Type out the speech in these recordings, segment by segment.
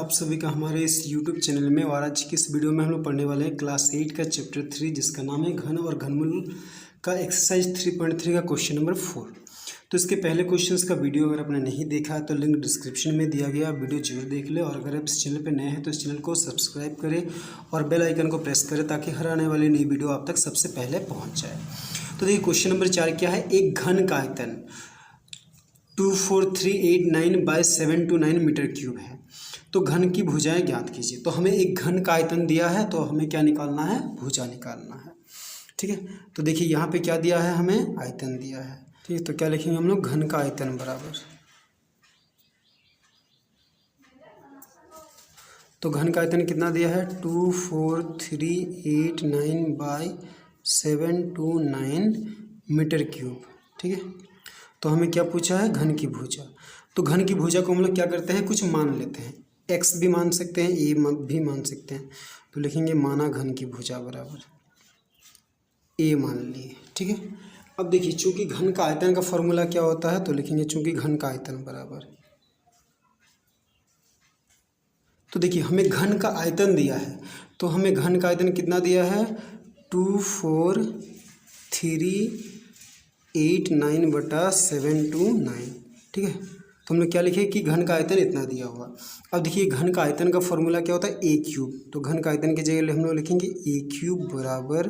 आप सभी का हमारे इस YouTube चैनल में। और आज की इस वीडियो में हम लोग पढ़ने वाले हैं क्लास 8 का चैप्टर 3 जिसका नाम है घन और घनमूल का एक्सरसाइज 3.3 का क्वेश्चन नंबर 4। तो इसके पहले क्वेश्चंस का वीडियो अगर आपने नहीं देखा है तो लिंक डिस्क्रिप्शन में दिया गया, वीडियो जरूर देख ले। और अगर आप इस चैनल पर नए हैं तो इस चैनल को सब्सक्राइब करें और बेल आइकन को प्रेस करें ताकि हर आने वाली नई वीडियो आप तक सबसे पहले पहुँच जाए। तो देखिए क्वेश्चन नंबर 4 क्या है, एक घन का आयतन 24389 बाय 729 मीटर क्यूब है, तो घन की भुजाएं ज्ञात कीजिए। तो हमें एक घन का आयतन दिया है तो हमें क्या निकालना है, भुजा निकालना है। ठीक है, तो देखिए यहाँ पे क्या दिया है, हमें आयतन दिया है। ठीक है, तो क्या लिखेंगे हम लोग, घन का आयतन बराबर, तो घन का आयतन कितना दिया है 24389 बाय 729 मीटर क्यूब। ठीक है, तो हमें क्या पूछा है, घन की भुजा। तो घन की भुजा को हम लोग क्या करते हैं, कुछ मान लेते हैं, x भी मान सकते हैं, a भी मान सकते हैं। तो लिखेंगे माना घन की भुजा बराबर a मान लिए। ठीक है, अब देखिए चूंकि घन का आयतन का फॉर्मूला क्या होता है, तो लिखेंगे चूंकि घन का आयतन बराबर, तो देखिए हमें घन का आयतन दिया है तो हमें घन का आयतन कितना दिया है 24389 बटा 729। ठीक है, तो हम लोग क्या लिखे कि घन का आयतन इतना दिया हुआ। अब देखिए घन का आयतन का फॉर्मूला क्या होता है, ए क्यूब। तो घन का आयतन की जगह हम लोग लिखेंगे ए क्यूब बराबर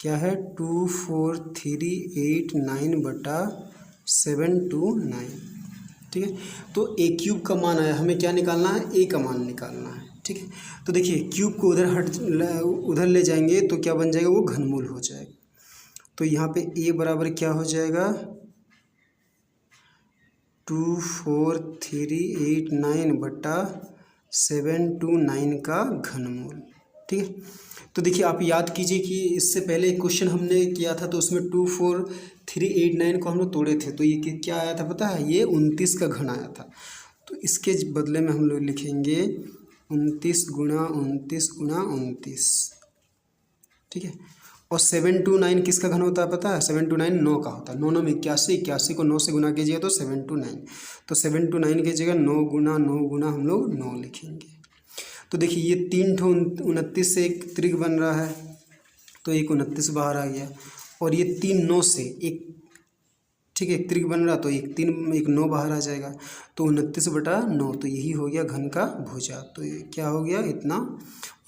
क्या है 24389 बटा 729। ठीक है, तो ए क्यूब का मान आया, हमें क्या निकालना है, ए का मान निकालना है। ठीक है, तो देखिए क्यूब को उधर ले जाएंगे तो क्या बन जाएगा, वो घनमूल हो जाएगा। तो यहाँ पे ए बराबर क्या हो जाएगा 24389 बटा 729 का घनमूल। ठीक है, तो देखिए आप याद कीजिए कि इससे पहले एक क्वेश्चन हमने किया था तो उसमें 24389 को हम लोग तोड़े थे, तो ये क्या आया था पता है, ये 29 का घन आया था। तो इसके बदले में हम लोग लिखेंगे 29 गुणा 29 गुणा 29। ठीक है, और 729 किसका घन होता है पता है, 729 9 का होता है। 9 9 में 81, 81 को 9 से गुना कीजिएगा तो 729, तो 729 की जगह 9 गुना हम लोग 9 लिखेंगे। तो देखिए ये 3 ठो 29 से एक त्रिक बन रहा है तो एक 29 बाहर आ गया, और ये 3 9 से एक, ठीक है, एक त्रिक बन रहा तो एक 9 बाहर आ जाएगा, तो 29 बटा 9, तो यही हो गया घन का भुजा। तो ये क्या हो गया, इतना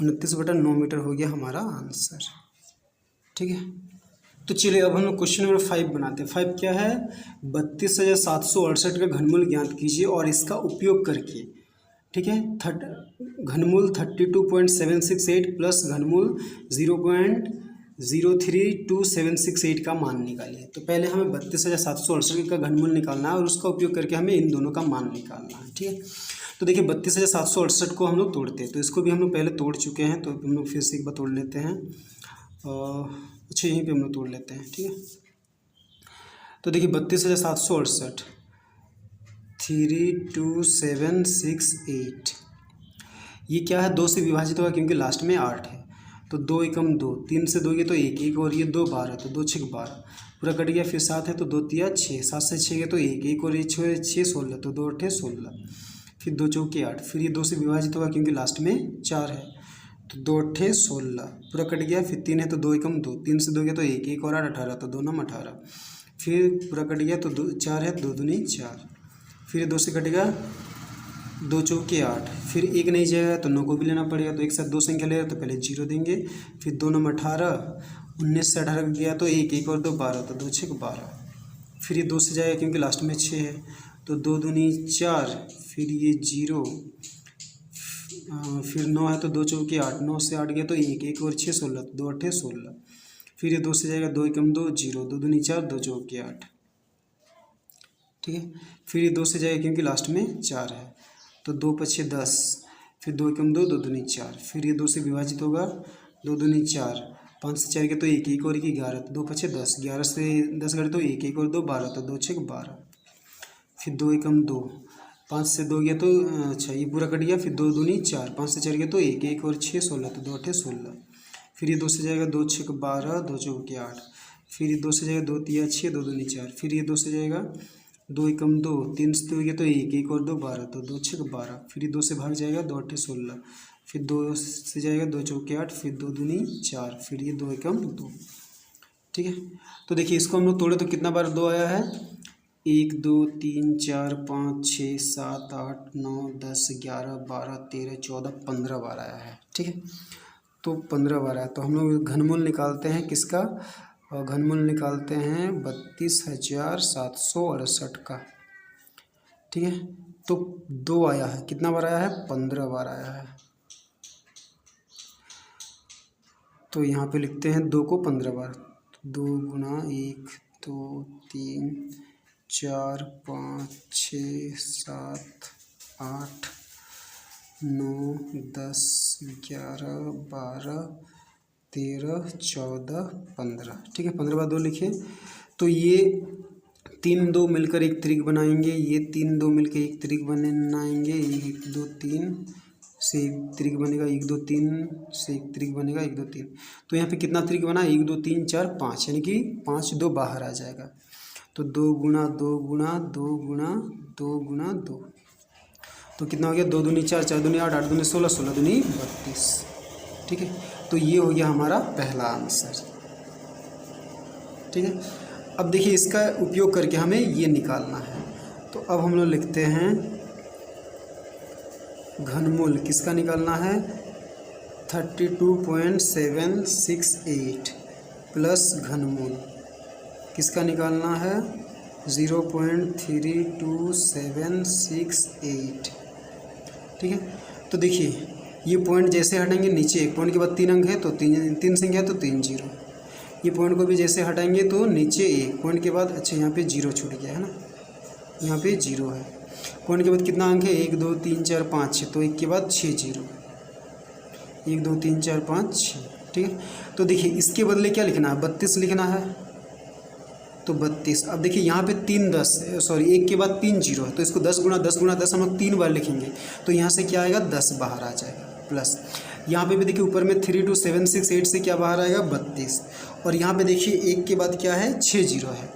29 बटा 9 मीटर हो गया हमारा आंसर। ठीक है, तो चलिए अब हम लोग क्वेश्चन नंबर 5 बनाते हैं। 5 क्या है, 32,768 का घनमूल ज्ञात कीजिए और इसका उपयोग करके, ठीक है, घनमूल 32.768 प्लस घनमूल 0.032768 का मान निकालिए। तो पहले हमें 32,768 का घनमूल निकालना है और उसका उपयोग करके हमें इन दोनों का मान निकालना है। ठीक है, तो देखिए 32,768 को हम लोग तोड़ते हैं, तो इसको भी हम लोग पहले तोड़ चुके हैं, तो हम लोग फिर से एक बार तोड़ लेते हैं। अच्छा यहीं पे हम लोग तोड़ लेते हैं। ठीक है, तो देखिए 32,768 32768, ये क्या है, 2 से विभाजित होगा क्योंकि लास्ट में 8 है, तो 2 एकम 2, 3 से 2 गए तो 1 1, और ये 2 12, तो 2 6 12 पूरा कट गया। फिर 7 है तो 2 तिया 6, 7 से 6 गए तो 1 1, और ये 6 6 16, तो 2 8 16, फिर 2 चौके 8, फिर ये 2 से विभाजित होगा क्योंकि लास्ट में 4 है, तो 2 8 16 पूरा कट गया। फिर 3 है तो 2 एकम 2, 3 से 2 गया तो 1 1, और 8 18, तो 2 9 18, फिर पूरा कट गया तो 4 है, 2 दूनी 4, फिर 2 से कटेगा 2 चौके 8, फिर 1 नहीं जाएगा तो 9 को भी लेना पड़ेगा, तो एक साथ 2 संख्या लेगा तो पहले 0 देंगे, फिर 2 9 18, 19 से 18 गया तो 1 1, और 2 12, तो 2 6 12, फिर ये 2 से जाएगा क्योंकि लास्ट में 6 है, तो 2 दूनी 4, फिर ये 0, फिर 9 है तो 2 चौके 8, 9 से 8 गया तो 1 1, और 6 16, तो 2 8 16, फिर ये 2 से जाएगा 2 एकम 2 0, 2 दूनी 4, 2 चौके 8। ठीक है, फिर ये 2 से जाएगा क्योंकि लास्ट में 4 है, तो 2 पछे 10, फिर 2 एकम 2, 2 दूनी 4, फिर ये 2 से विभाजित होगा, 2 दूनी 4, 5 से 4 के तो 1 1, और 1 11, तो 2 पछे 10, 11 से 10 घटे तो 1 1, और 2 12, तो 2 6 12, फिर 2 एकम 2, 5 से 2 गया तो अच्छा ये पूरा कट गया, फिर 2 दूनी 4, 5 से 4 गया तो 1 1, और 6 16, तो 2 8 16, फिर ये 2 से जाएगा 2 6 12, 2 चौके 8, फिर ये 2 से जाएगा 2 तिया 6, 2 दूनी 4, फिर ये 2 से जाएगा 2 एकम 2, 3 से 2 गया तो 1, 1 और 2 12, तो 2 छः 12, फिर 2 से भाग जाएगा, 2 8 16, फिर 2 से जाएगा, 2 चौके 8, फिर 2 दूनी 4, फिर ये 2 एकम 2। ठीक है, तो देखिए इसको हम लोग तोड़े तो कितना बार 2 आया है, 1 2 3 4 5 6 7 8 9 10 11 12 13 14 15 बार आया है। ठीक है, तो 15 बार आया, तो हम लोग घनमूल निकालते हैं किसका, और घनमूल निकालते हैं 32,768 का। ठीक है, तो 2 आया है, कितना बार आया है, 15 बार आया है। तो यहाँ पे लिखते हैं 2 को 15 बार, 2 गुना 1 2 3 4 5 6 7 8 9 10 11 12 13 14 15। ठीक है, 15 बार 2 लिखे, तो ये 3 2 मिलकर एक त्रिक बनाएंगे, ये 3 2 मिलकर एक त्रिक बनाएंगे, 1 2 3 से एक त्रिक बनेगा, 1 2 3 से एक त्रिक बनेगा, 1 2 3। तो यहाँ पे कितना त्रिक बना, 1 2 3 4 5, यानी कि 5 2 बाहर आ जाएगा, तो 2 गुना 2 गुना 2 गुना 2 गुना 2, तो कितना हो गया, 2 दूनी 4 4 दूनी 8 8 दूनी 16 16 दूनी 32। ठीक है, तो ये हो गया हमारा पहला आंसर। ठीक है, अब देखिए इसका उपयोग करके हमें ये निकालना है, तो अब हम लोग लिखते हैं घनमूल किसका निकालना है, 32.768 प्लस घनमूल किसका निकालना है, 0.32768। ठीक है, तो देखिए ये पॉइंट जैसे हटाएंगे, नीचे एक पॉइंट के बाद 3 अंक है तो 3 संख्या है तो 3 0, ये पॉइंट को भी जैसे हटाएंगे तो नीचे एक पॉइंट के बाद, अच्छा यहाँ पे 0 छूट गया है ना, यहाँ पे 0 है, पॉइंट के बाद कितना अंक है, 1 2 3 4 5 6, तो 1 के बाद 6 0, 1 2 3 4 5 6। ठीक है, तो देखिए इसके बदले क्या लिखना है, 32 लिखना है, तो 32। अब देखिए यहाँ पे 3 10 सॉरी 1 के बाद 3 0 है, तो इसको 10 गुना 10 गुना 10 हम लोग 3 बार लिखेंगे, तो यहाँ से क्या आएगा, 10 बाहर आ जाएगा, प्लस यहाँ पे भी देखिए ऊपर में 32768 से क्या बाहर आएगा, 32, और यहाँ पे देखिए 1 के बाद क्या है, 6 0 है,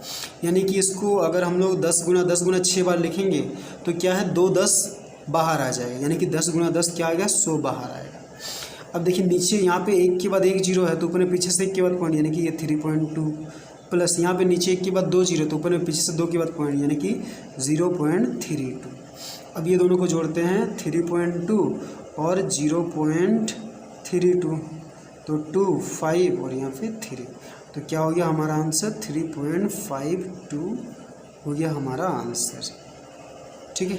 यानी कि इसको अगर हम लोग 10 गुना 6 बार लिखेंगे तो क्या है, 2 10 बाहर आ जाएगा, यानी कि 10 गुना 10 क्या आएगा, 100 बाहर आएगा। अब देखिए नीचे यहाँ पे 1 के बाद 1 0 है, तो ऊपर में पीछे से 1 के बाद पॉइंट, यानी कि ये 3.2, प्लस यहाँ पे नीचे 1 के बाद 2 0, तो ऊपर में पीछे से 2 के बाद पॉइंट, यानी कि 0.32। अब ये दोनों को जोड़ते हैं, 3.2 और 0.32, तो 2 5 और यहाँ पे 3, तो क्या हो गया हमारा आंसर, 3.52 हो गया हमारा आंसर। ठीक है।